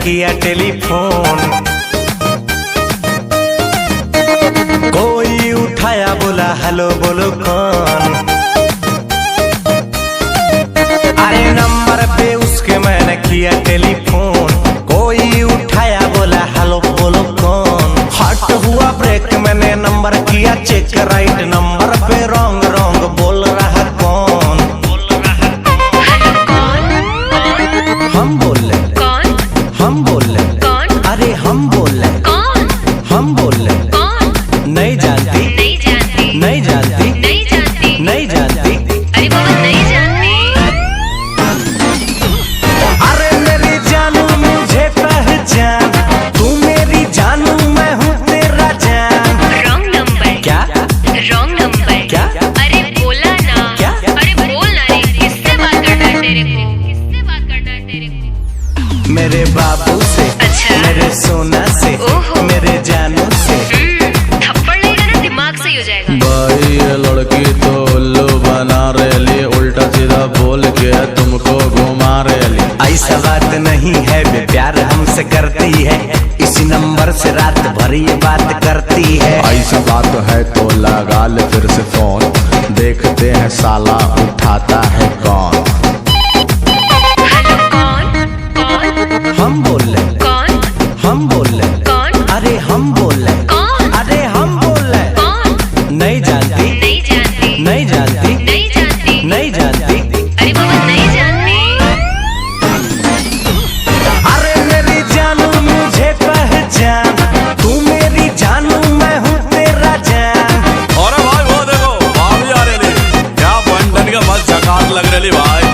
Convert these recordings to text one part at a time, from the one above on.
किया टेलीफोन, कोई उठाया बोला हेलो बोलो कौन। अरे नंबर पे उसके मैंने किया टेलीफोन, कोई उठाया बोला हेलो बोलो कौन। हट हुआ ब्रेक मैंने नंबर किया चेक, राइट नंबर पे रॉन्ग रॉन्ग बोल रहा कौन। हम बोल रहे कौन, हम बोल रहे कौन, अरे हम बोल रहे कौन, हम बोल रहे कौन। नहीं जानती, नहीं जानती, नहीं जानती, नहीं जानती, नहीं जानती, अरे बाबा नहीं जानती। अरे मेरी जानू मुझे पहचान, तू मेरी जानू मैं हूँ तेरा जान। रॉन्ग नंबर क्या, रॉन्ग नंबर क्या, अरे बोला ना क्या, अरे बोल ना रे, किससे बात करना है तेरे को, किससे बात करना है तेरे को। मेरे बाबू से, अच्छा मेरे सोना से, मेरे जानू से। थप्पड़ लगेगा ना दिमाग सही हो जाएगा। भाई ये लड़की तो उल्लू बना रही, उल्टा सीधा बोल के तुमको घुमा रही। ऐसा बात नहीं है, वे प्यार हमसे करती है, इसी नंबर से रात भर ये बात करती है। ऐसा बात है तो लगा ले फिर से फोन, देखते हैं साला उठाता है कौन। हम बोल रहे कौन, हम बोल रहे कौन, अरे हम बोल रहे कौन, अरे हम बोल रहे कौन। नहीं जानती, नहीं जानती, नहीं जानती, नहीं जानती, नहीं जानती, अरे बाबा नहीं जानती। अरे मेरी जानू मुझे पहचान, तू मेरी जानू मैं हूँ तेरा जान। अरे भाई वो देखो भाभी आ रही, क्या बंधन का मस्त झकास लग रही भाई।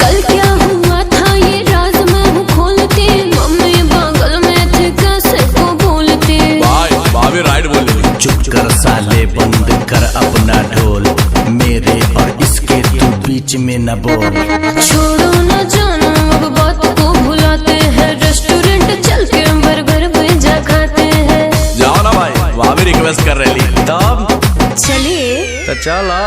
कल क्या हुआ था ये राज मैं हूँ खोलते, मम्मी बगल में थे कैसे को बोलते। भाई भाभी राइट बोल रही। चुप कर साले, बंद कर अपना ढोल, मेरे और इसके तू बीच में न बोल। छोड़ो न जानो अब बात को भुलाते हैं, रेस्टोरेंट चल के बर्गर पिज्जा खाते हैं। जाओ ना भाई, भाभी रिक्वेस्ट कर रही। तब चलिए तो चलो।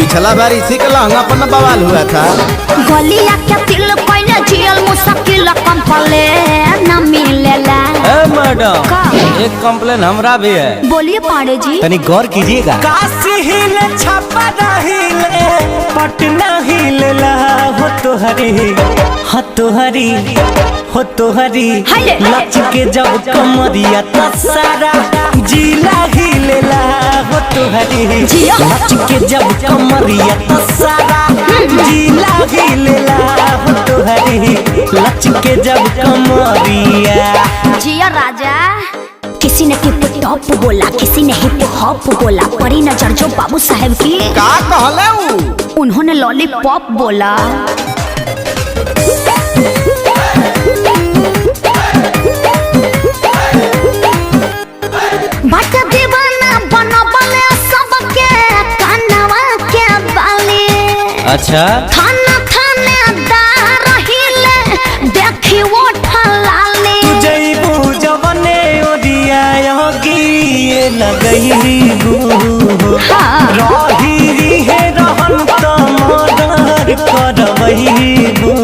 पिछला बार इसी का लहंगा पर न बवाल हुआ था। गलिया के दिल पहले जियल मुश्किल कंपले न मिलेला। मैडम एक कंप्लेन हमरा भी है। बोलिए पांडे जी। तनी गौर कीजिएगा। काशी हिले छपरा हिले पटना हिलेला, हो तो हरी हो तो हरी हो तो हरी, लच के जब कमरिया तो सारा जिला हिलेला, हो तो हरी लच के जब कमरिया तो सारा जिला हिलेला, हो तो हरी लच के जब कमरिया। जिया राजा। किसी ने टिप टॉप बोला, किसी ने हिप हॉप बोला, परी नजर जो बाबू साहब की का कहले उन्होंने लॉलीपॉप बोला। बट दीवाना बनबले सबके कानवा के बाली। अच्छा थाना थानेदार हिले देखी वो ठलाली। जईबू जवने ओदिया योगी लगई गो, रही है रहन तो मर्डर करवई गो।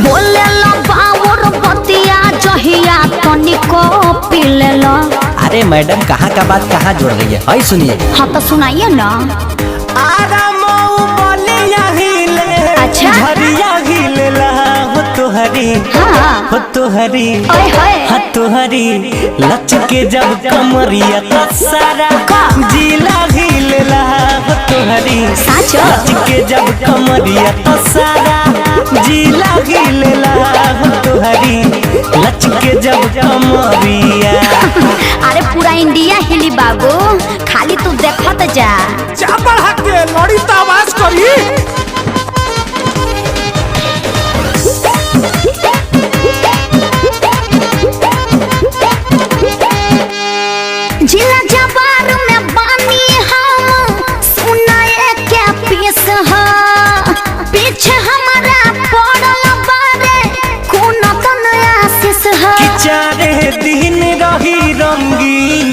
बोले लो बावर बतिया जहिया तनिको पीले लो। अरे मैडम कहाँ का बात कहाँ जोड़ रही है, आई सुनिए। हाँ तो सुनाइए ना। अच्छा झरिया हिलेला, हो तो हरी हो तो हरी हो तो हरी, लच के जब कमरिया तो सारा जिला हिलेला, हो तो हरी लच के जब कमरिया तो सारा जिला हिलेला, हो तो हरी लच के जब कमरिया। अरे पूरा इंडिया हिली बाबू, खाली तू देखत जा। चापड़ हक के लड़ी तो आवाज करी। दिन रही रंगीन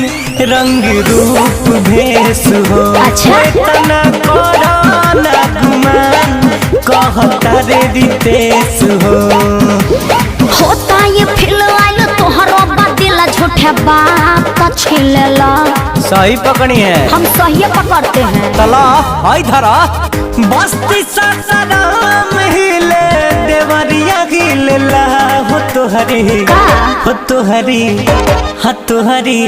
रंग रूप भेस हो। अच्छा। तना कोरोना गुमान कहता रे रितेश हो। होता ये फिल आइल तोहरो बदिला झूठे बात का छिलेला। सही पकड़ी है, हम सही पकड़ते हैं। तला आई धरा बस्ती सासाराम हिले देवरिया गिलेला हो तोहरी हो तोहरी हो तोहरी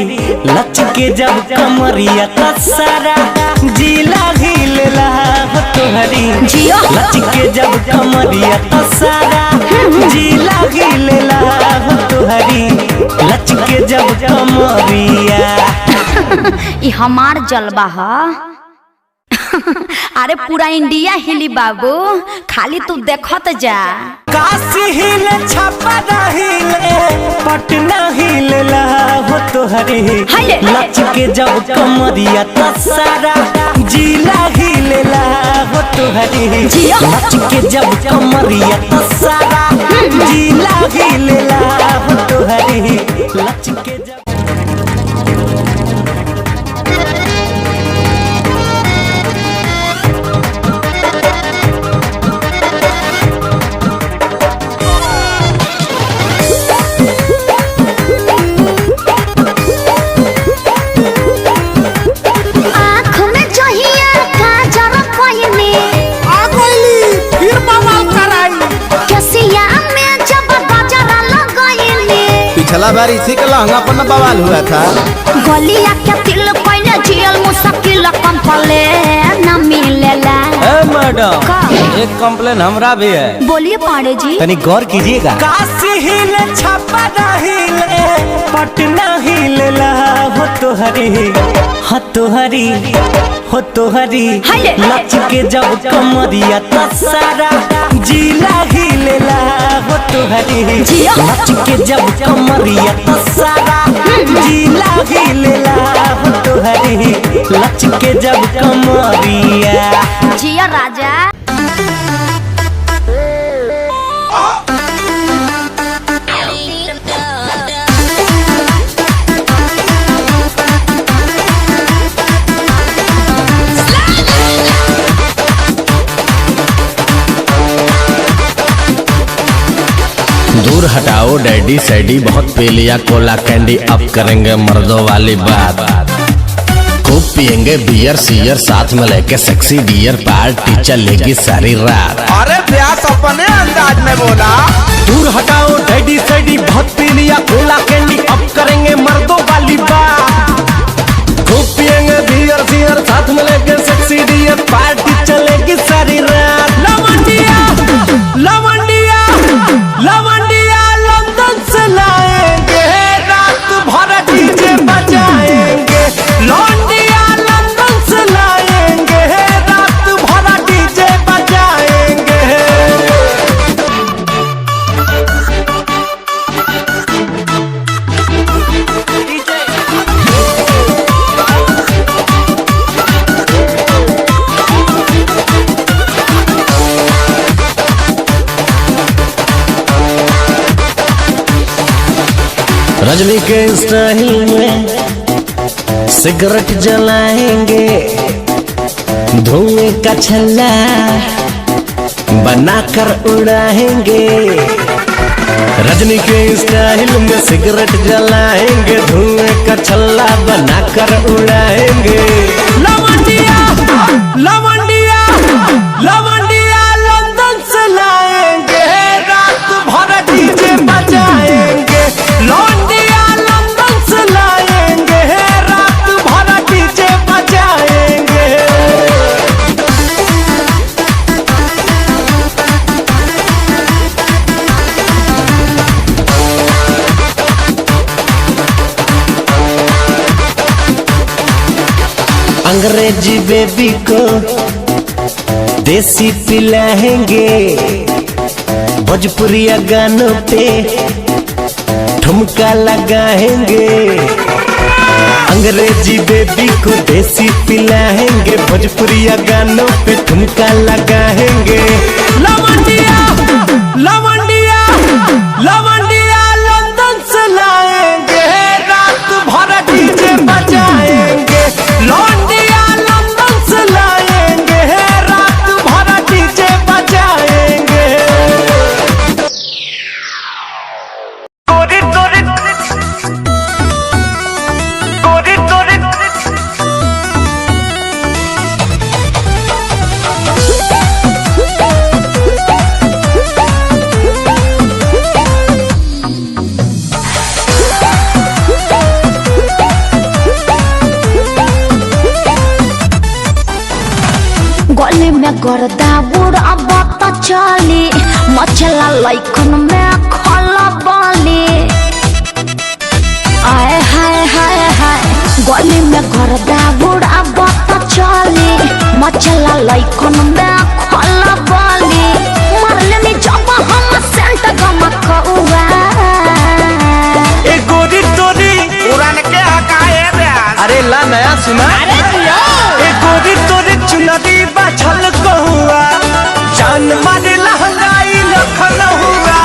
लच के जब कमरिया तसारा जिला गिलेला हो तोहरी जियो। लच के जब कमरिया तसारा जिला गिलेला हो तोहरी लच के जब कमरिया। ये हमार जलवा है। अरे पूरा इंडिया हिली बाबू, खाली तू देखत जा। काशी हिले छापा हिले पटना हिलेला हो तोहरी लच के जब कमरिया तसारा जिला हिलेला हो तोहरी लच के जब कमरिया तसारा जिला हिलेला हो तोहरी लच के जब। पिछला बार इसी का लहंगा पर न बवाल हुआ था। गलिया के तिल पहले जियल मुश्किल कंपले न मिलेला। मैडम एक कंप्लेन हमरा भी है। बोलिए पांडे जी। तनी गौर कीजिएगा। काशी हिले छापा हिले पटना हिलेला हो तोहरी हो तोहरी हो तोहरी लच के जब कमरिया तसारा जिला हिलेला हो तोहरी लच के जब कमरिया तसारा जिला हिलेला हो तोहरी लच के जब कमरिया। जिया राजा। दूर हटाओ डैडी सैडी बहुत पी लिया कोला कैंडी, अब करेंगे मर्दों वाली बात। खूब पियेंगे बियर सियर साथ में लेके सेक्सी डियर, पार्टी चलेगी सारी रात। अरे व्यास अपने अंदाज में बोला। दूर हटाओ डैडी सैडी बहुत पी लिया कोला कैंडी, अब करेंगे मर्दों वाली बात। खूब पियेंगे बियर सियर साथ में लेके सेक्सी डियर, पार्टी चलेगी सारी रात। लवंडिया लवंडिया लवंडिया लंदन से लाएंगे, रात भर डीजे बजाएंगे। लवंडिया लंदन से लाएंगे, रात भर डीजे बजाएंगे। रजनी के स्टाइल में सिगरेट जलाएंगे, धुएं का छल्ला बनाकर उड़ाएंगे। रजनी के स्टाइल में सिगरेट जलाएंगे, धुएं का छल्ला बनाकर उड़ाएंगे। लवंडिया लवंडिया लवंडिया लंदन से लाएंगे, रात भर डीजे बजाएंगे। लवंडिया लंदन से लाएंगे, रात भर डीजे बजाएंगे। अंग्रेजी बेबी को देसी पिलाएंगे, भोजपुरिया गानों पे ठुमका लगाएंगे। अंग्रेजी बेबी को देसी पिलाएंगे, भोजपुरिया गानों पे ठुमका लगाएंगे। लवंडिया लवंडिया लवंडिया लंदन से लाएंगे, में गर्दा उड़ब त चली मचला लइकन में खला बाली आए हाय हाय हाय गली में गर्दा उड़ब त चली मचला लइकन में खला बाली मरले में जब हम सेंट गमकौआ ए गोरी तोरी पुरान के हकाए रे। अरे ला नया सुना। ए गोरी तोरी चुनरी बाछल कहुआ जान मारे लहंगाई लखन हुआ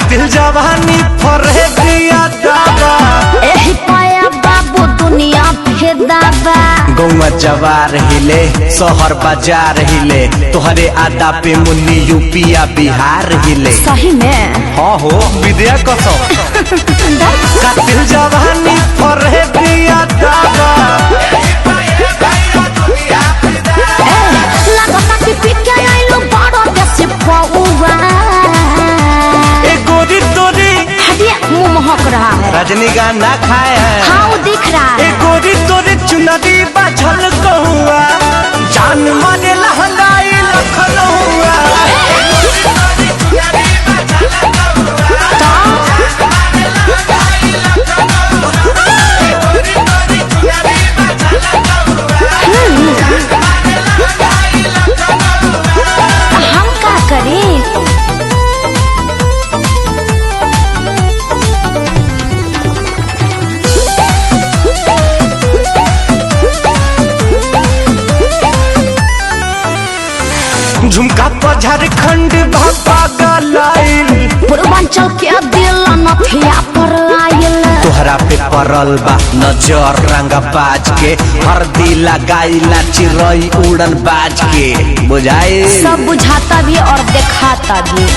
दिल जवानी फरे दिया दादा एही पाया बाबू दुनिया फेदाबा गौवा जवार हिले शहर बाजार हिले तोहरे आदा पे मुन्नी यूपिया बिहार हिले सही में हाँ हो विद्या कसम दिल जवानी फरे दिया दादा लगता कि पिके आइलो बड़ो देसी पौवा मुंह महक रहा है रजनीगंधा ना खाए हैं हाँ वो दिख रहा है गोरी तोरे चुनरी बाछल कहुआ जान मारे लहंगाई लखन हुआ हम क्या करें झुमका पर झारखंड भापा गलाइल पूर्वांचल के दिल नथिया पर आयल तोहरा पे पड़ल बा नजर रंगा बाज के हरदी लगाइला चिरई उड़न बाज के बुझाई सब बुझाता भी और दिखाता भी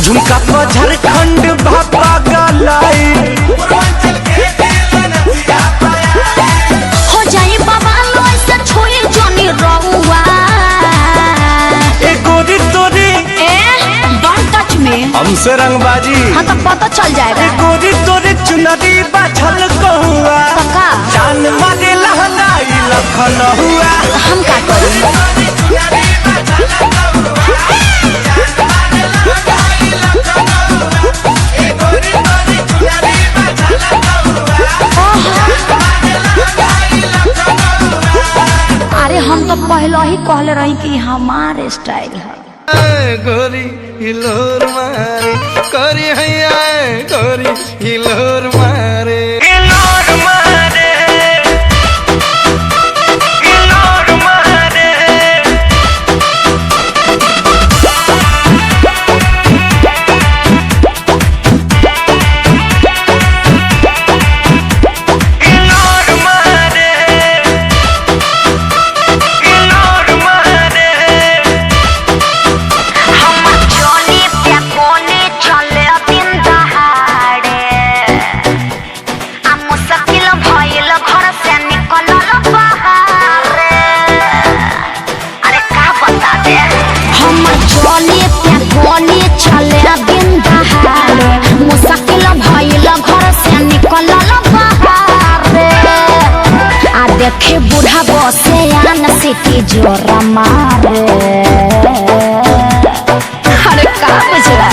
झुमका पर झारखंड भापा गलाइल हो जाई बाबा लो ऐसे छोड़ी जोनी रहुआ हमसे रंगबाजी हाँ तो पता चल जाएगा गोरी तोरे चुनरी बाछल कहुआ पक्का जान मारे लहंगाई लखन हुआ हम क्या करें अरे हम तो पहले ही कहले रही कि हमारे स्टाइल है गोरी हिलोर मारे गोरी हैया गोरी हिलोर मारे देखे बूढ़ा बसे आन सिटी जोरा मारे अरे का बुझला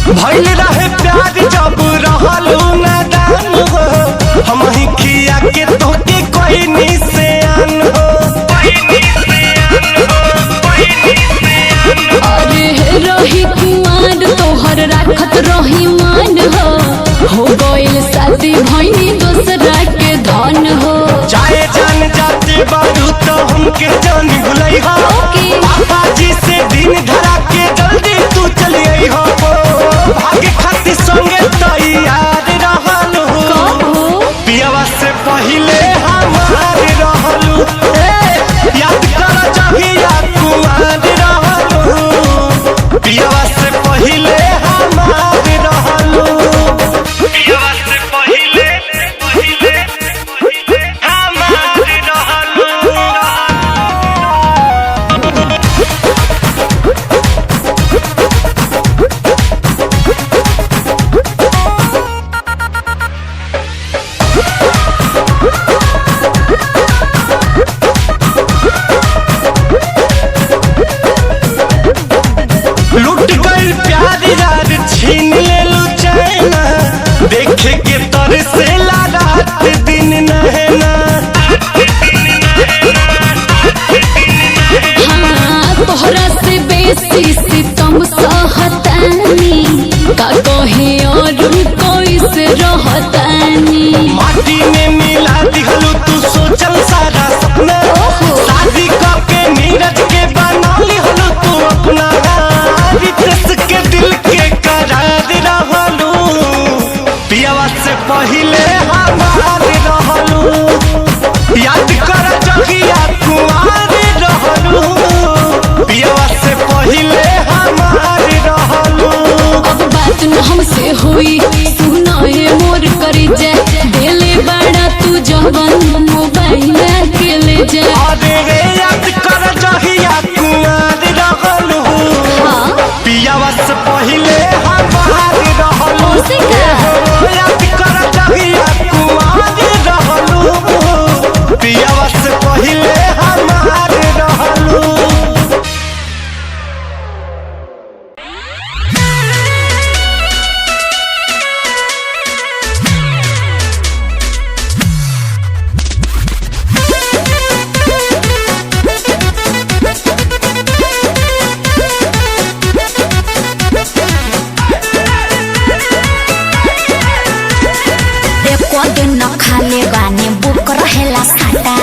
भइल रहे प्यार जब रहलू नादान हो, हम ही खिया के तोके कोई निशान हो। अरे रही कुमार तोहर राखत रही मान हो गइल शादी भइनी दोसरा के धन हो। चाहे जान जाते बारू तो हमके जान भुलई हो, पापा जी से दिन धरा के जल्दी तू चली आई हो। भागे खातिर संगे तैयार रहलू, पियावा से पहिले हमार रहलू। याद कर जहिया कुमार रहलू, पियावा से पहिले हमार रहलू। पियावा से पहिले हमार रहलू। लूट गई प्यार यार छीन ले लू चैना, देखे के तर से रात दिन नहना। हाँ तोहरा से बेसी सितम सहतानी, का कहे और कोई से रहतानी। माटी में मिला दिखलू तू सोचल सारा सपना, शादी करके नीरज के बना लिहलू तू अपना। रितेश के दिल के करार रहलू, पियावा से पहिले हमार रहलू। याद कर जहिया कुमार रहलू, पियावा से पहिले हमार रहलू। अब बात न हमसे हुई सुना है मोर करी जा, देले बड़ा तू जवन मोबाइल के ले जा। अरे रे याद कर जहिया कुमार रहलू, पियावा से पहिले हमार रहलू। याद कर जहिया कुमार रहलू, पियावा से पहिले हमार रहलू। एको दिन न खाले बानी बुक रहेला साटा,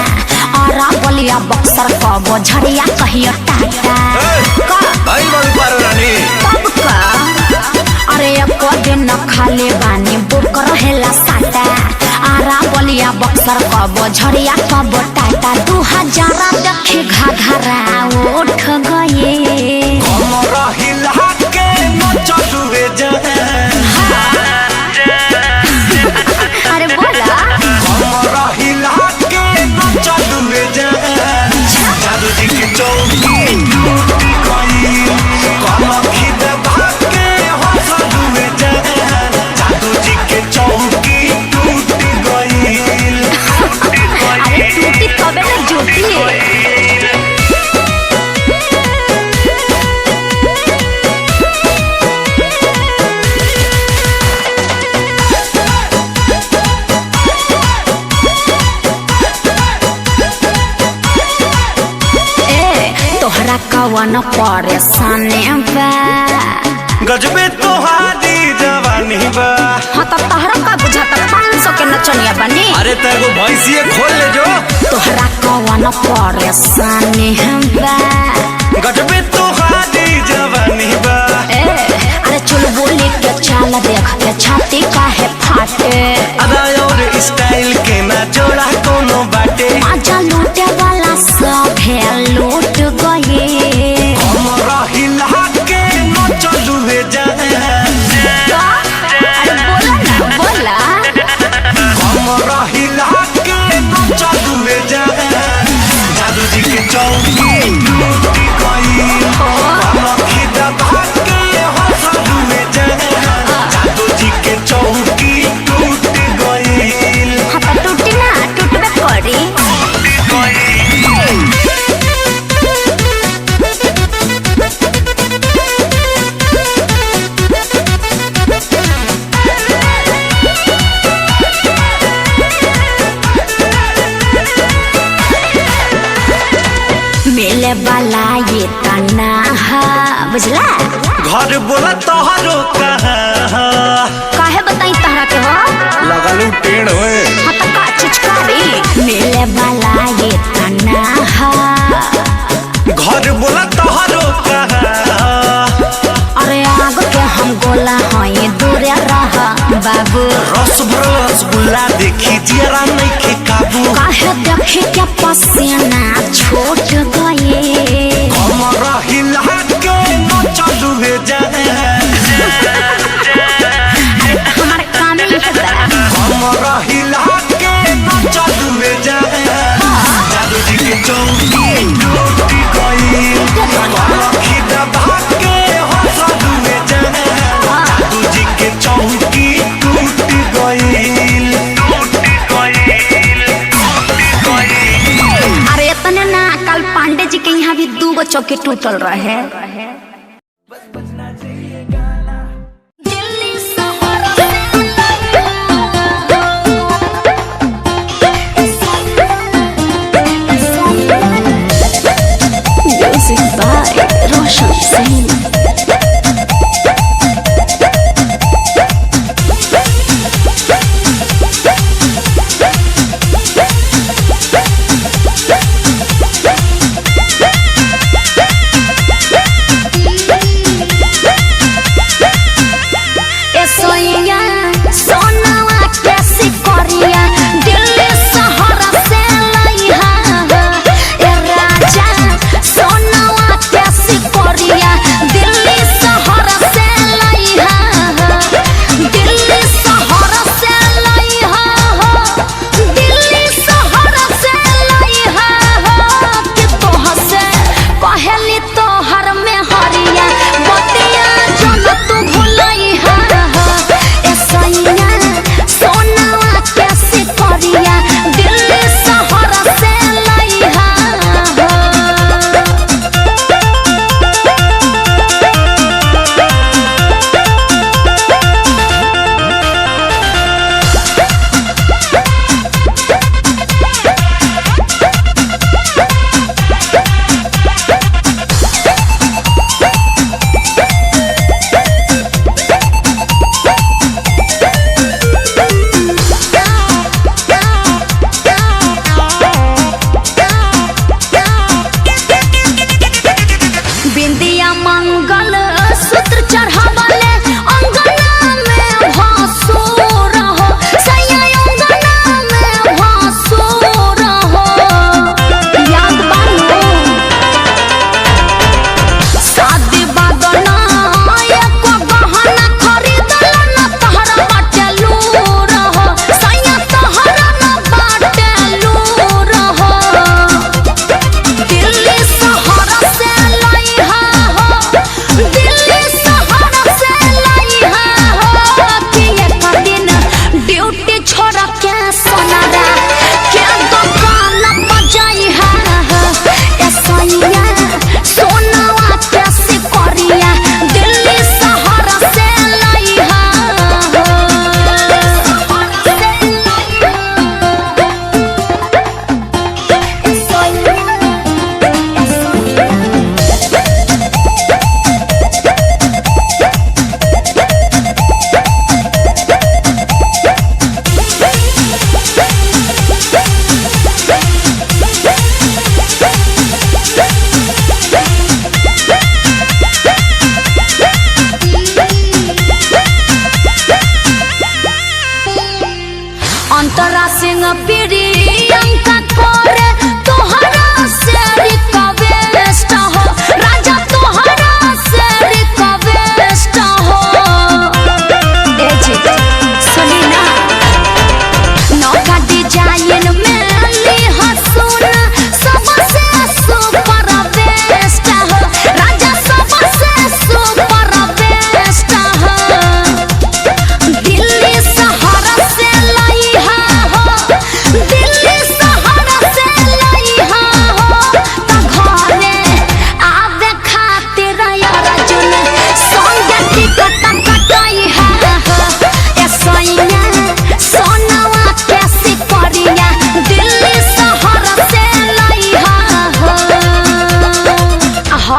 और बलिया बक्सर कबो झड़िया कहियो टाटा। कब का अरे एको दिन न खाले बानी बुक रहेला साटा, आरा बलिया बक्सर कबो झड़िया कबो टाटा। 2000 देखी घाघरा उठ गए, हमरा हिला के न चलुए जान। अरे बोला हमरा हिला के न चलुए जान। जादू जी की चौकी टूट गई, कलखी दबा के हंसलुए जान। जादू जी के चौकी टूट गई। अरे टूटी तबे न जुटी। तोहरा कवन परेशानी बा, गजबे तोहारी जवानी बा। हाँ तो तोहरा का बुझाता 500 के नचनिया बनी। अरे तेरे भैंसिए खोल ले जो। तोहरा कवन परेशानी बा, गजबे तोहारी जवानी बा। अरे चल बोली के चाल देख के छाती काहे फाटे। अदा और स्टाइल के ना जोड़ा कोनो बाटे। मजा लूटे वाला सब है लूट गए। हमरा हिला के न चलुए जान। अरे बोला ना बोला। हमरा हिला के न चलुए जान। जादू जी के चौकी टूट मिले वाला ये तना बुझला। घर बोला तोहरो कहाँ काहे बताई तहरा के हो लगलू टेढ़ होए हाँ तो का चीज करी मिले वाला ये तना घर बोला तोहरो कहाँ अरे आग के हम गोला हैं दूर रहा बाबू रस भरल रसगुल्ला देखी जरा नहीं के काबू काहे देखे क्या पसीना छूट गए हमारा हिला के न चलू जाए हमारे काम ही है हमारा हिला के न चलू जाए जादू जी के चौकी टूटी गई लखी दबा के हंसलू जाए जादू जी के चौकी टूटी गई अरे इतने ना कल पांडे जी के यहाँ भी 2 चौकी टूटल रहे। Music by Roshan Singh. Delhi शहर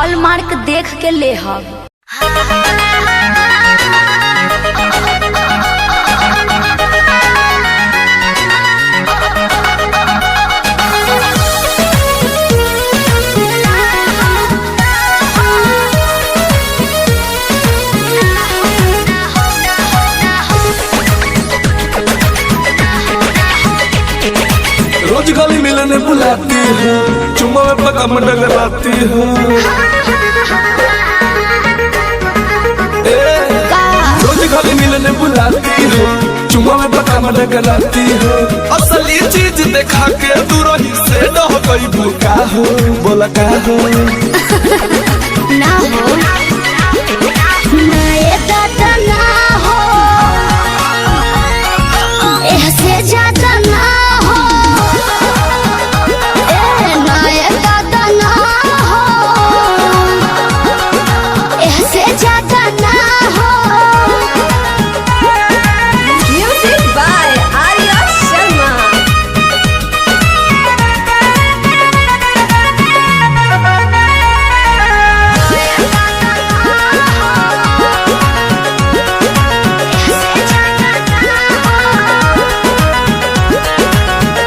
हॉलमार्क देख के ले हम। रोज गली मिलने बुलाती है, चुम्मा में पकम डगराती है। रोज गली मिलने बुलाती है, चुम्मा में पकम डगराती है। असली चीज देखा के तू रही से न हो कोई भूखा हो, बोला का हो ना हो ना ये दादा ना हो, ऐसे ज्यादा ना हो, ना ये दादा ना हो, ऐसे ज्यादा ना हो। Music by Arya Sharma.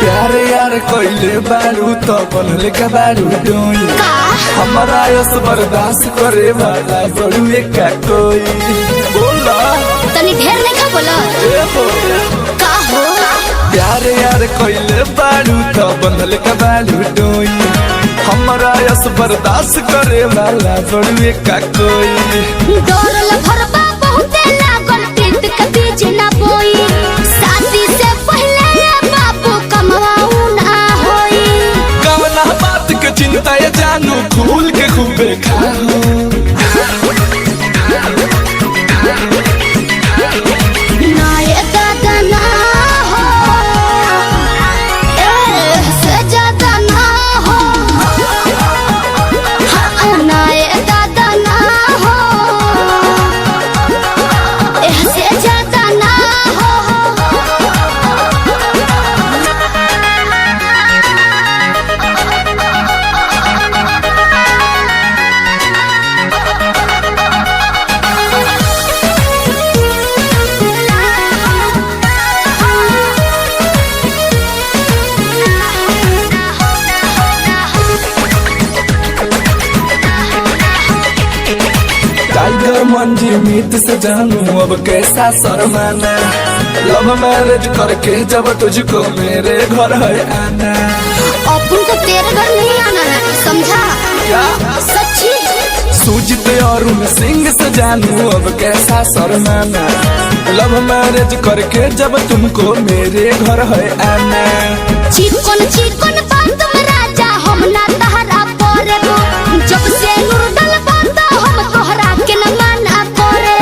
प्यारे यार कोइले बारू तो बनले का बारू डोई, हमारा यस बर्दाश्त करे वाला बड़ू का कोई। बोला तनी ढेर नहीं खा बोला का हो। प्यारे यार कोइले बारू तो बनले का बारू डोई, हमारा यस बर्दाश्त करे वाला बड़ू का कोई। डोरल भरबा बहुते लागल पीत के बीच ना बोई, शादी से पहले बाबू कमवाऊ ना होई। कवना बात के चिंता ये जानू खूल के खूबे खाओ। ना ये दादा ना हो, ऐसे ज्यादा ना हो, हाँ, ना ये दादा ना हो, ऐसे ज्यादा ना हो। टाइगर मंजी मीत से जानू अब कैसा शर्माना, लव मैरिज करके जब तुझको मेरे घर है आना। अपन को तेरे घर नहीं आना है, समझा क्या सच्ची। सूजित और सिंह से जानू अब कैसा शर्माना, लव मैरिज करके जब तुमको मेरे घर है आना। चिकन चिकन बात में राजा हम ना तहरा परे, जब से नुरदल बात हम तोहरा के न माना करे।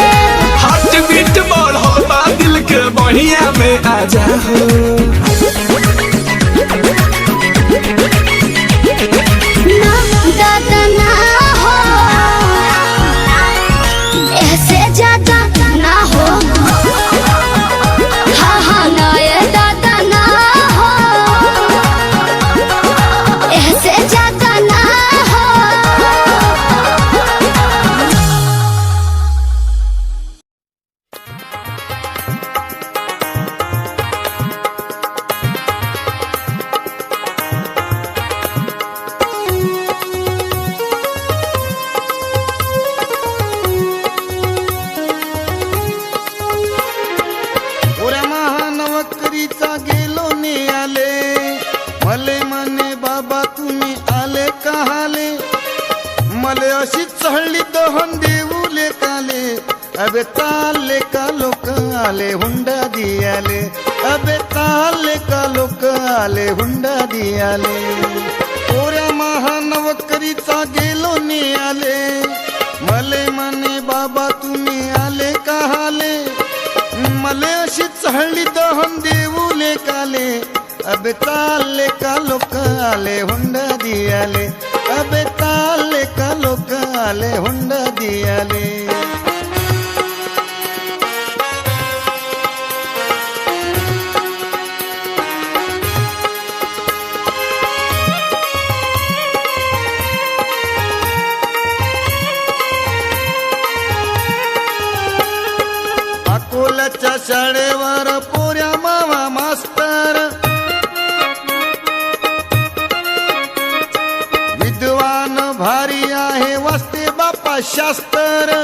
हार्ट बीट बढ़ा दिल के बहिया में आ जाओ। ना दादा ना हो, ऐसे ज्यादा ना हो, हाँ हाँ ना ये दादा ना हो, ऐसे ज्यादा ना हो। ओऱ्या महानवकरीचा गेलो ने आले, मले म्हणे बाबा तुम्ही आले कहाले, मले अशी चहळली दहन देऊले काले, अबे ताले का लोक आले हुंडा दियाले, अबे ताले का लोक आले हुंडा दियाले। ओऱ्या महानवकरीचा गेलो ने आले, मले म्हणे बाबा तुम्ही आले कहाले, मले अशी चहळली दहन देऊले काले, अबे ताले का लोक आले हुंडा दियाले, अबे ताले का लोक आले हुंडा दियाले। स्वतःच्या शाळेवर पोऱ्या मावा मास्तर विद्वान भारी आहे वाचते बापा शास्त्र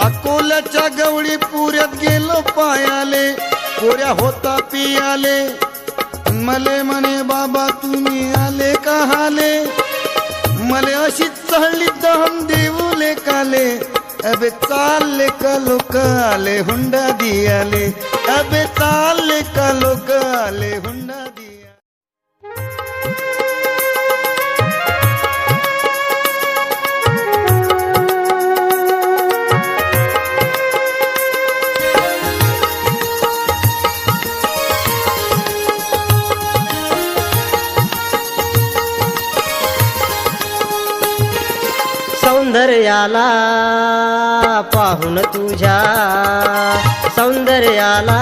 अकोल्याच्या गवळी पुऱ्यात गेलो पायाले पोऱ्या होता पियाले मले म्हणे बाबा तुम्ही आले का हाले मले अशी चढली दहन देऊले काले अबे चालले का लोक आले हुंडा दियाले अबे चालले का लोक आले हुंडा दिया सौंदर्याला पाहून तुझ्या सौंदर्याला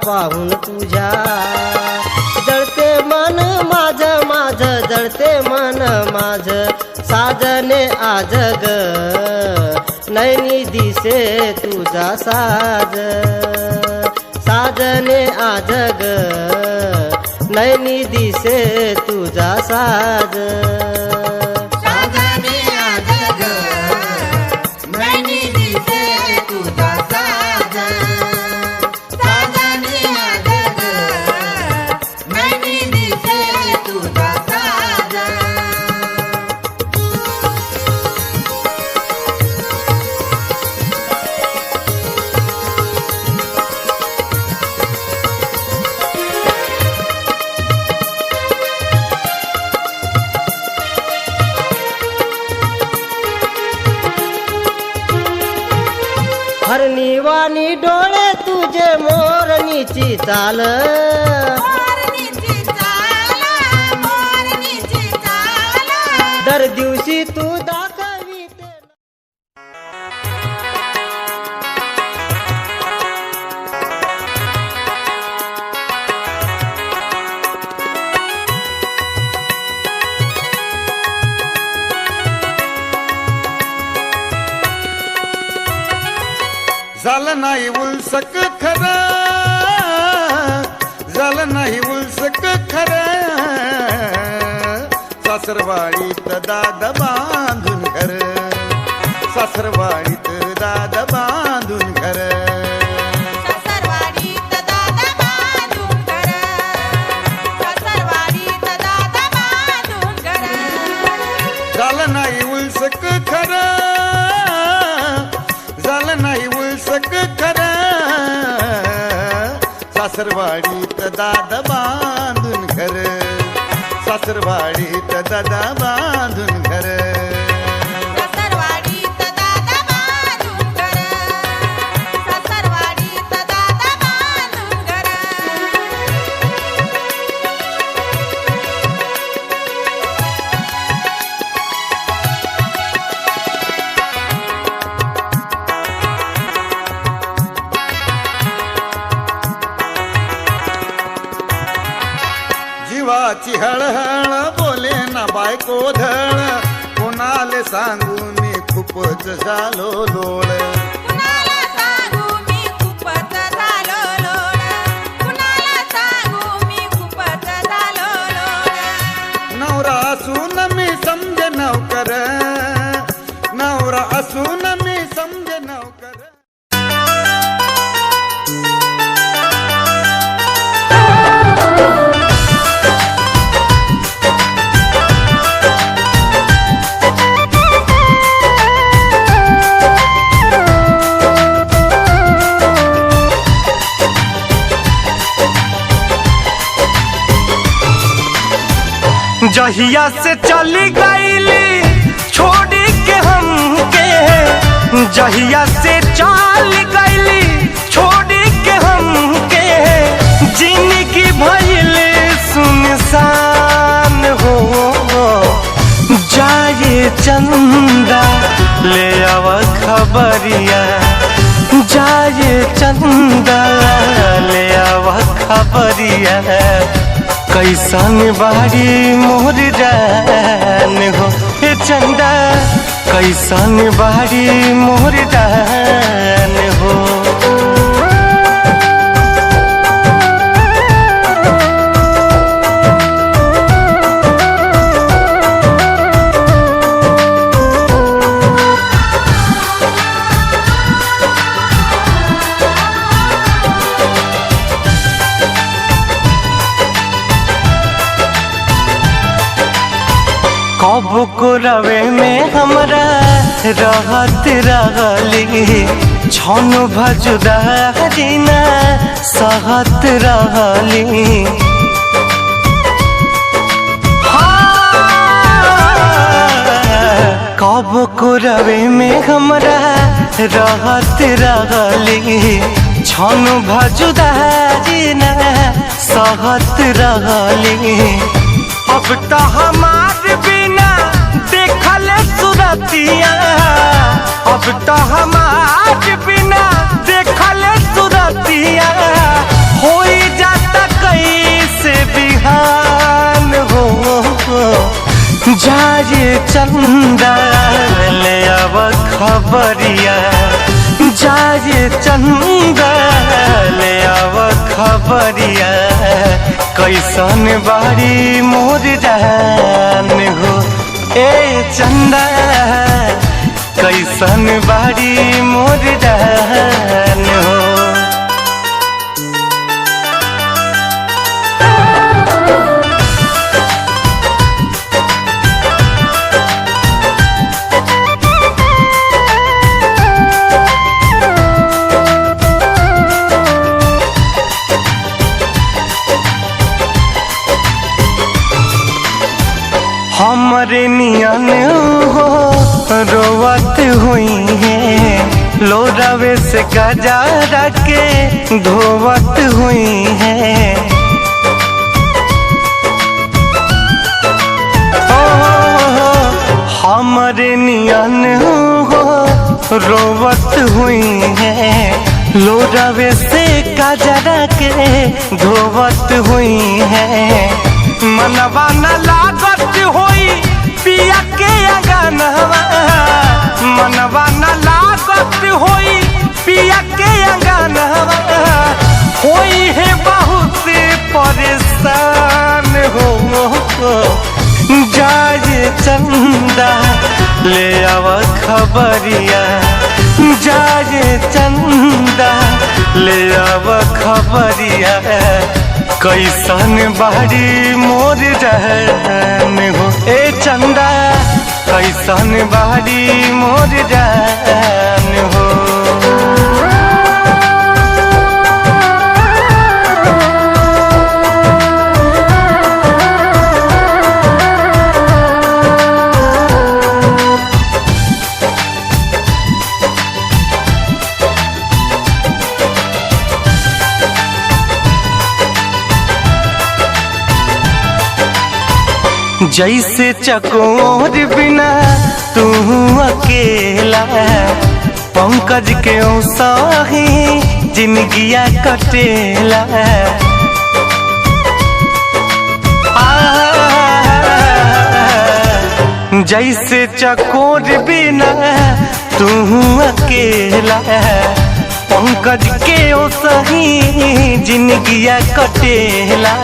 पाहून तुझ्या जळते मन माझं माझं जळते मन माझं साजने आज ग नैनी दिसे तुझा साज साजने आज ग नैनी दिसे तुझा साज हरणीवाणी डोळे तुझे मोरणीची चाल दर दिवशी तू दाखविते झालं नाही उलसक खरं झालं नाही उलसक खरं सासरवाडीत दाद बांधून घर सासरवाडीत दाद बांधून घर झालं नाही उलसक खरं झालं नाही उलसक खरं सासरवाडीत दादा बांधून घर सासरवाडीत दादा बांधून घर जीवाची हळहळ बोले ना बायको धळ कोणाले सांगू मी खूपच झालो लोळ नवरा असून मी समजे नवकर नवरा असून मी समजे नवकर जहिया से चली गईली छोड़ के हमके जहिया से चल गईली छोड़ के हमके जिंदगी भइल सुनसान हो जाए चंदा ले आव खबरिया जाए चंदा ले आव खबरिया कैसन बारी मोर जान हो चंदा कैसन बारी मोर जान हो। कब को रवे में हमरा रहत रहली छन भजुदारी ना सहत रहली। कब को रवे में हमरा रहत रहली छन भजुदारी ना सहत रहली। अब तो हमार बिना देखल सुरतिया, अब तो हमार बिना देखल सुरतिया हो जाता कैसे बिहान हो। जाए चंदा ले अब खबरिया, जाए चंदा ले अब खबरिया कैसन बारी मोर जान हो। ए चंदा कैसन बारी मोर जान हो। हमरे नियन हो रोवत हुई है, लोरावे से गजारा के धोवत हुई है। हमरे नियन हो रोवत हुई है, लोरावे से गजारा के धोवत हुई है। मनवा न लागत होई पिया के अंगनवा, मनवा न लागत होई पिया के अंगनवा होई है बहुत परेशान हो। जाए चंदा ले आव खबरिया, जाए चंदा ले आव खबरिया कैसन बारी मोर जान हो। ए चंदा कैसन बारी मोर जान हो। जैसे चकोर बिना तू अकेला, पंकज के साही जिंदगिया कटेला। जैसे चकोर बिना तू अकेला, पंकज के साही जिंदगिया कटेला।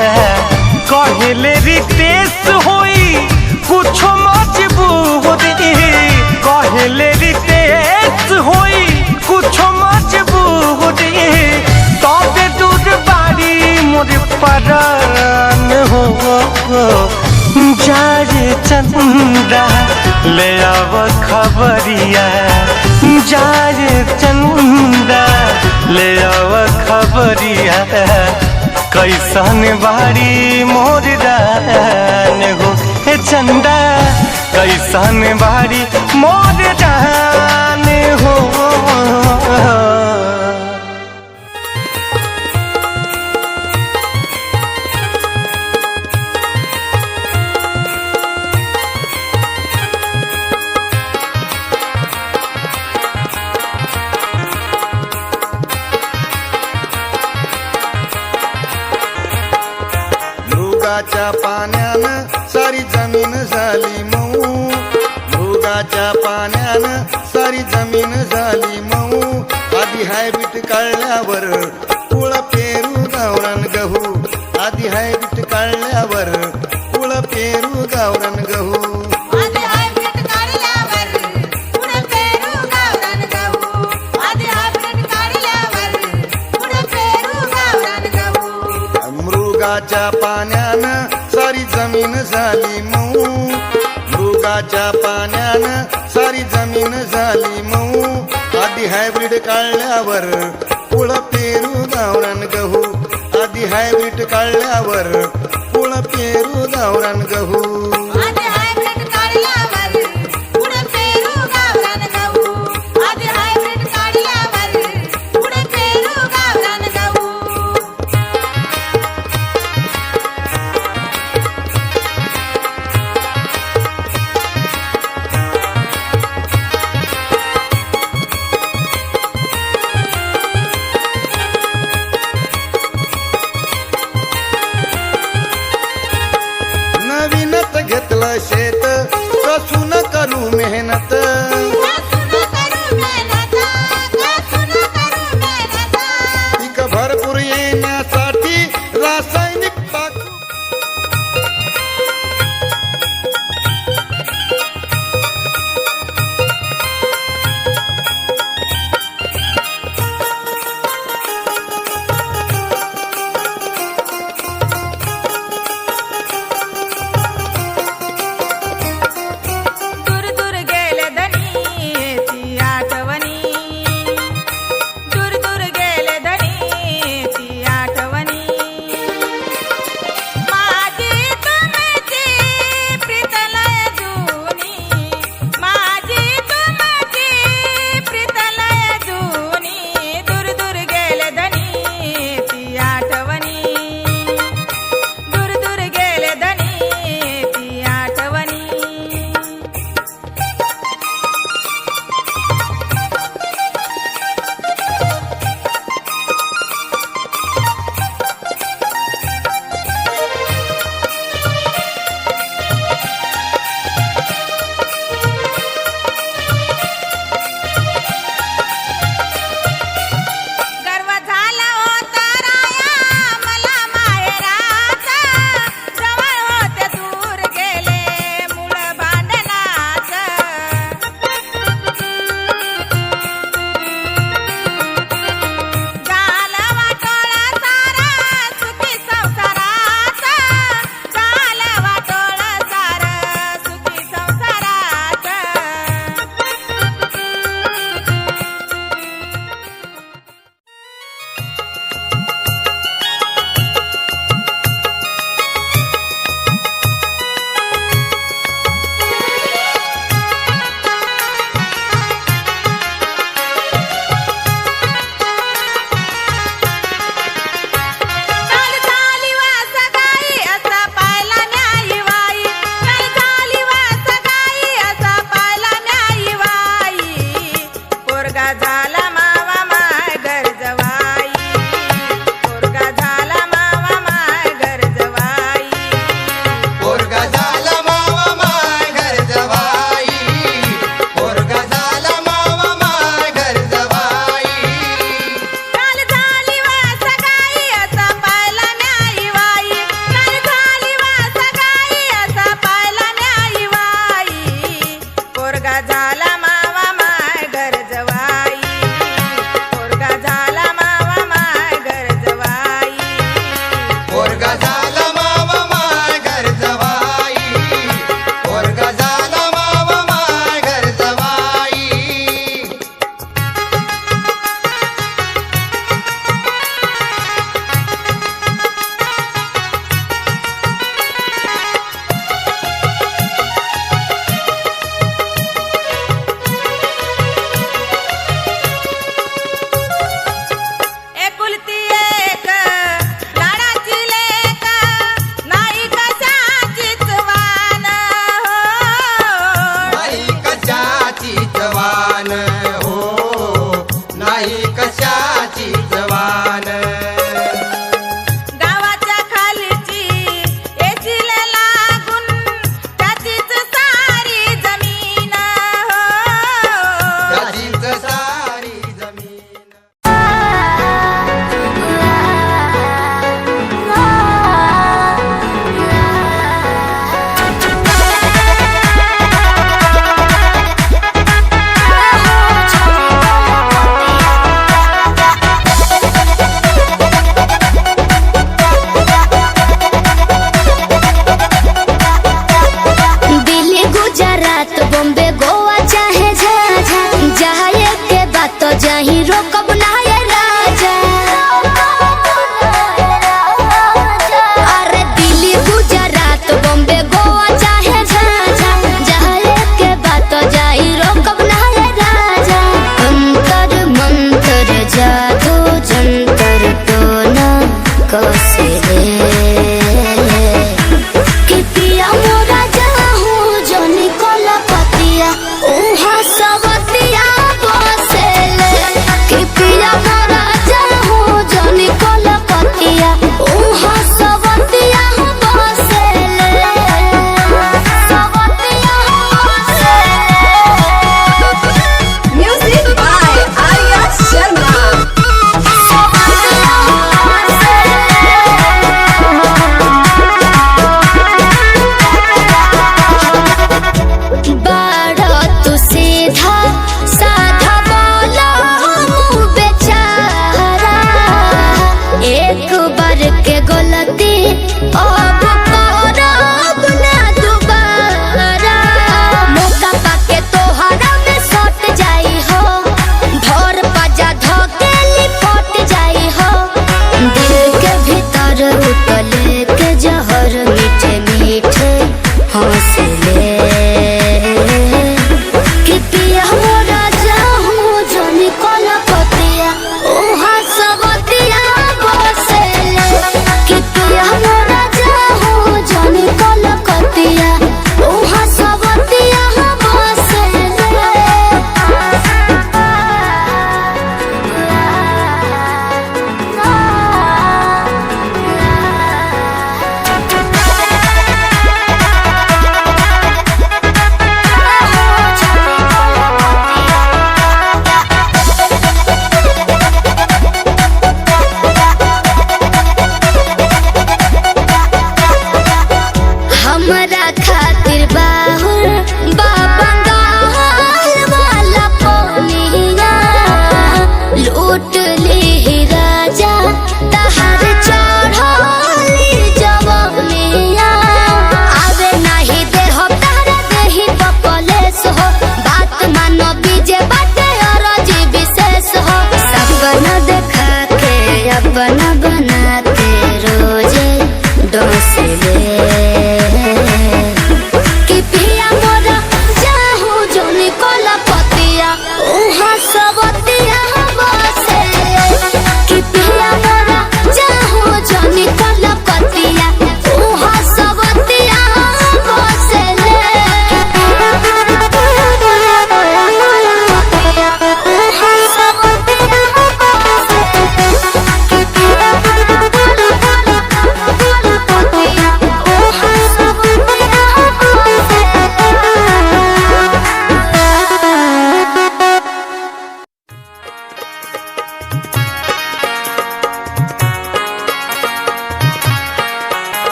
कहले रितेश होई कुछ मजबूरी, कहले रितेश होई कुछ मजबूरी, तबे दूर बारी मोर परान हो। जाए चंदा ले आव खबरिया, जाए चंदा ले आव खबरिया कैसन बारी मोर जान हो। हे चंदा कैसन बारी मोर जान हो। भुगाच्या पाण्यानं सारी जमीन झाली मऊ, भुगाच्या पाण्यानं सारी जमीन झाली मऊ आधी हायब्रीड काढल्यावर कुळ पेरू गावरान गहू आधी हायब्रीड काढल्यावर कुळ पेरू गावरान गहू आधी हायब्रीड काढल्यावर पुढे पेरू गावरान गहू आधी हायब्रीड काढल्यावर पुढे पेरू गावरान गहू मृगाच्या पाण्यानं सारी जमीन झाली मऊ मृगाच्या पाण्यानं सारी जमीन झाली मऊ आधी हायब्रीड काढल्यावर कुळ पेरू गावरान गहू आधी हायब्रीड काढल्यावर कुळ पेरू गावरान गहू आधी हायब्रीड काढल्यावर पुढे पेरू गावरान गहू आधी हायब्रीड काढल्यावर पुढे पेरू गावरान गहू नवीनच घेतलं शेत कसून करू मेहनत पीक भरपूर येण्यासाठी रासायनिक टाकू दूर दूर गेले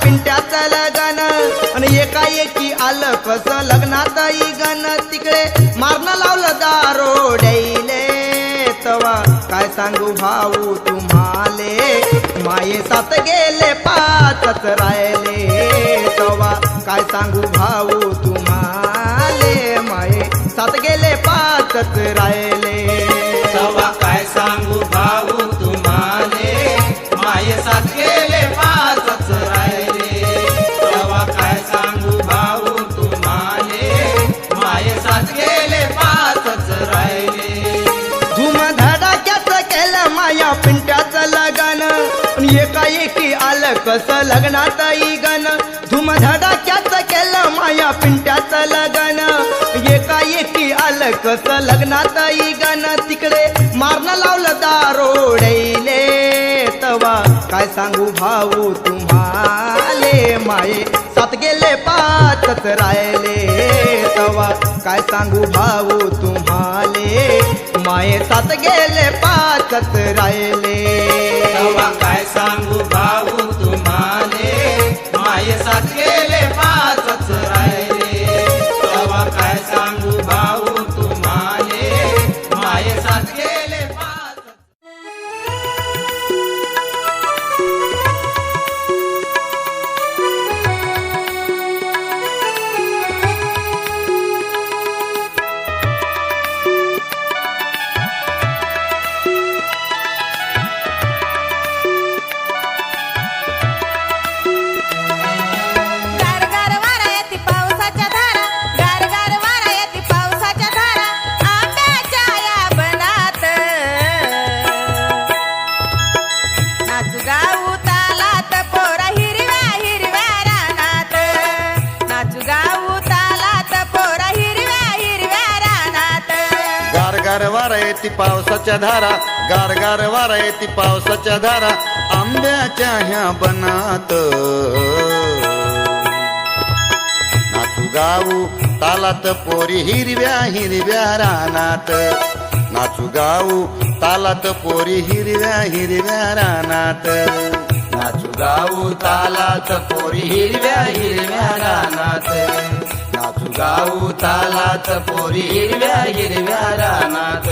पिंट्याचं लगन आणि एकाएकी आलं कसं लग्नात गण तिकडे मारणं लावलं दारोड्याईले तवा काय सांगू भाऊ तुम्हाले माये साथ गेले पाचच राहिले तवा काय सांगू भाऊ तुम्हाले माये साथ गेले पाचच राहिले तवा काय सांगू भाऊ तुम्हाले माये साथ गेले पाचच राहिले तवा काय सांगू भाऊ तुम्हाले माये साथ गेले पाचच राहिले धूमधडाक्याचं केलं माया पिंट्याचं लगन आणि एकाएकी आलं कसं लग्नात गण धूमधडाक्याचं केलं माया पिंट्याचं लगन एकाएकी आलं कसं लग्नात गण तिकडे मारणं लावलं दारोड्याईले तवा काय सांगू भाऊ तुम्हाले माये साथ गेले पाचच राहिले तवा काय सांगू भाऊ तुम्हाले माये साथ गेले पाचच राहिले तवा काय सांगू भाऊ तुम्हाले माये साथ गेले पाचच राहिले तवा काय सांगू भाऊ तुम्हाले माये साथ गेले पाच गारगार वारा येती पावसाच्या धारा गारगार वारा येती पावसाच्या धारा आंब्याच्या या बनात नाच गाऊ तालात पोरा हिरव्या हिरव्या रानात नाच गाऊ तालात पोरा हिरव्या हिरव्या रानात गारगार वारा येती पावसाच्या धारा गारगार वारा येती पावसाच्या धारा आंब्याच्या ह्या बनात नाचू गाऊ तालात पोरी हिरव्या हिरव्या रानात नाचू गाऊ तालात पोरी हिरव्या हिरव्या रानात नाचू गाऊ तालात पोरी हिरव्या हिरव्या रानात नाचू गाऊ तालात पोरी हिरव्या हिरव्या रानात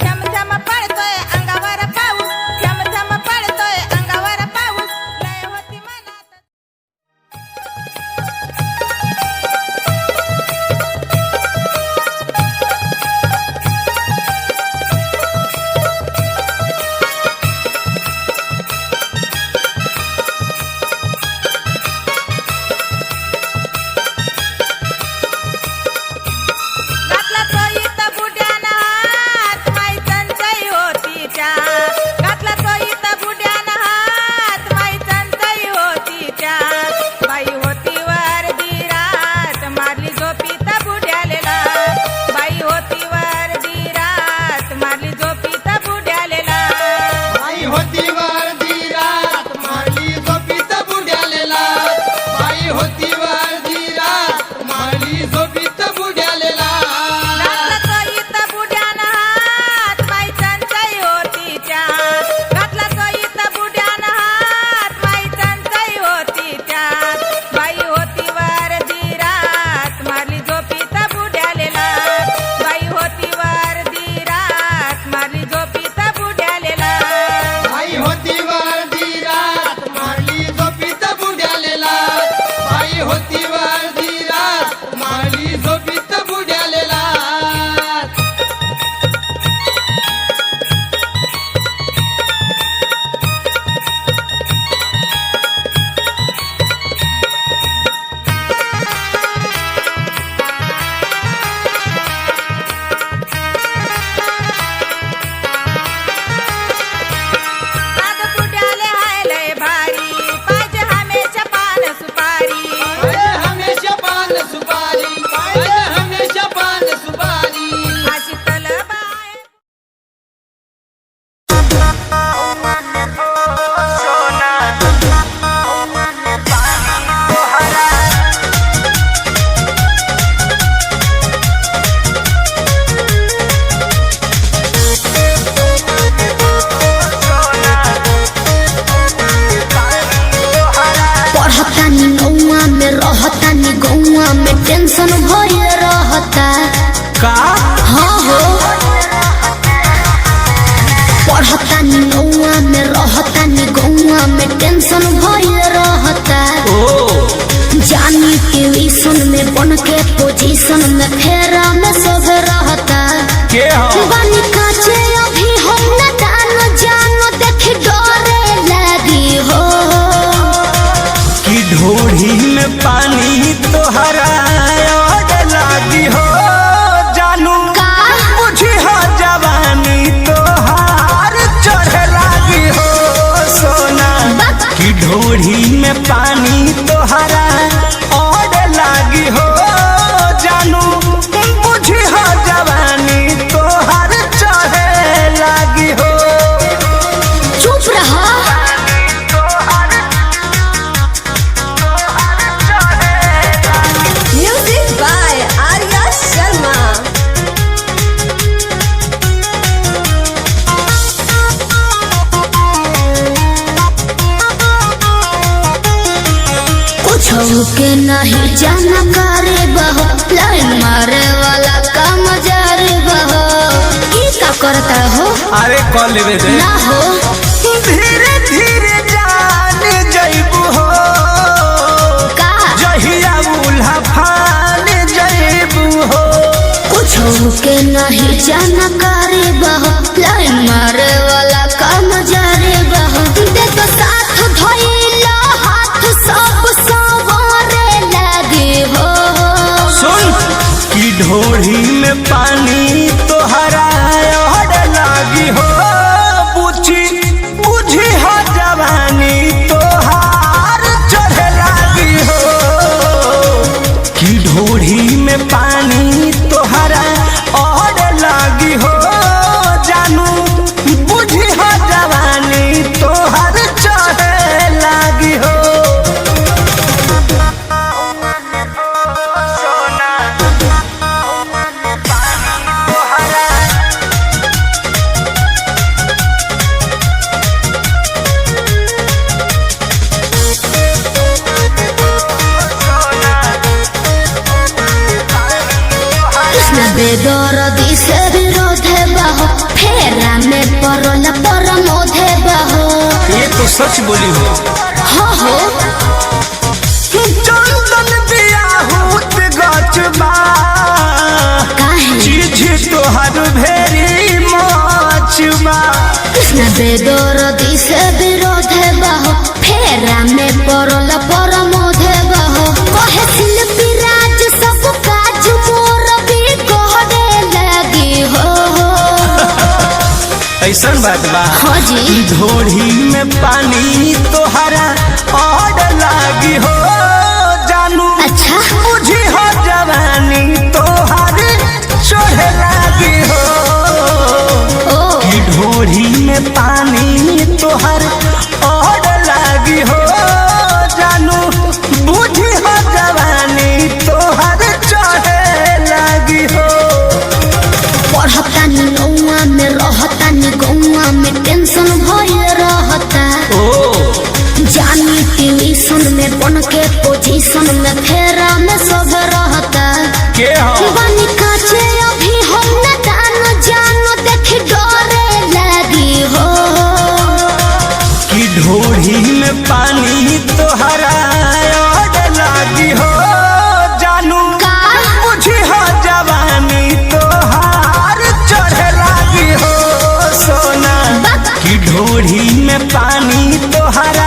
झमझम पडतोय अंगावर पाऊस झमझम पडतोय अंगावर पाऊस लय होती मनात पढ़तानी नौआ में रहतानी गौआ में टेंशन भइल रहता का हाँ हो पढ़तानी नौआ में रहतानी गौआ में टेंशन भइल रहता जानी ट्यूशन में बन के पोजीशन में फेरा में सब रहता के हो बानी काचे अभी हम न दानो जानो देख डरे लगी हो कि ढोढ़ी में पानी तोहरा और लागी हो जानू का मुझे हो जवानी तोहार चढ़े लागी हो सोना कि ढोढ़ी में पानी तोहरा और लागी हो जानू मुझे हो जवानी तोहार चढ़े लागी हो चुप रहा म्यूजिक बाय आर्या शर्मा। कुछ के नहीं जाना करे बहो लाइन मारे वाला काम जारे बहो की का करता हो अरे कॉल लेवे दे ना हो धीरे धीरे जान जइबू हो का जहिया उल्हा फान जइबू हो कुछ के नहीं जाना करे बहो लाइन मारे वाला काम जारे बहो देखो साथ धइला हाथ सब सवारे लगे हो सुन कि ढोढ़ी में पानी तोहरा और लागी हो बुझी बुझी हो जवानी तोहार चढ़े लागी हो कि ढोढ़ी में पानी तोहरा और लागी हो जानू बुझी हो जवानी तोहार चढ़े लागी हो कृष्ण बेदरदी से विरोधे बहो फेरा में परल परमोधे बहो ये तो सच बोली हो हाँ हो चंदन बियाहूत गचबा काहे चीज तोहर भेरी मचबा कृष्ण बेदरदी से विरोधे बहो फेरा में परल परमोधे बहो कहे शिल्पी राज सब काज मोर भी कहने लगी हो ऐसन बात बा हाँ जी ढोढ़ी में पानी तोहरा और लागी हो जानू अच्छा बुझी हो जवानी तोहर चढ़े लागी हो ओ कि ढोढ़ी में पानी तोहर और लागी हो जानू बुझी हो जवानी तोहर चढ़े लागी हो पढ़तानी नौआ में रहतानी गौआ में टेंशन भइल रहता जानी ट्यूशन में बन के पोजीशन में फेरा में सब रहता के हो बानी काचे अभी हम न दानो जानो देख डरे लगी हो कि ढोढ़ी में पानी तोहरा और लागी हो जानू का बुझी हो जवानी तोहार चढ़े लागी हो सोना कि ढोढ़ी में पानी तोहरा